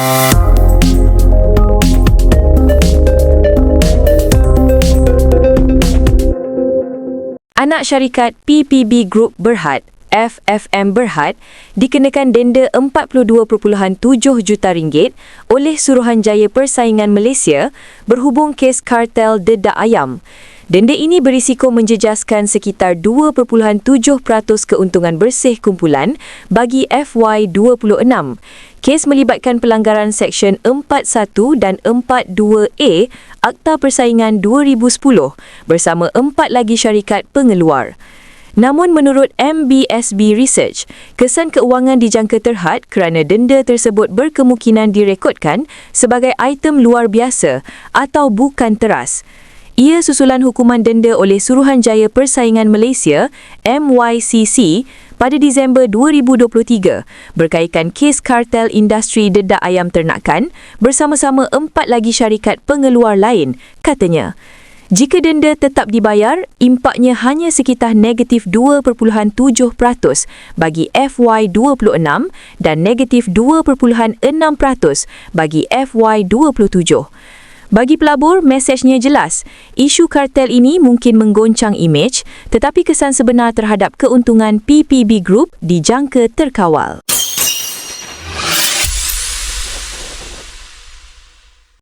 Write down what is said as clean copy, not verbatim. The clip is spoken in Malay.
Anak syarikat PPB Group Berhad, FFM Berhad, dikenakan denda RM42.7 juta oleh Suruhanjaya Persaingan Malaysia berhubung kes kartel dedak ayam. Denda ini berisiko menjejaskan sekitar 2.7% keuntungan bersih kumpulan bagi FY26. Kes melibatkan pelanggaran Seksyen 41 dan 42A Akta Persaingan 2010 bersama 4 lagi syarikat pengeluar. Namun menurut MBSB Research, kesan keuangan dijangka terhad kerana denda tersebut berkemungkinan direkodkan sebagai item luar biasa atau bukan teras. Ia susulan hukuman denda oleh Suruhanjaya Persaingan Malaysia MYCC pada Disember 2023 berkaitan kes kartel industri dedak ayam ternakan bersama-sama 4 lagi syarikat pengeluar lain, katanya. Jika denda tetap dibayar, impaknya hanya sekitar negatif 2.7% bagi FY26 dan negatif 2.6% bagi FY27. Bagi pelabur, mesejnya jelas. Isu kartel ini mungkin menggoncang imej, tetapi kesan sebenar terhadap keuntungan PPB Group dijangka terkawal.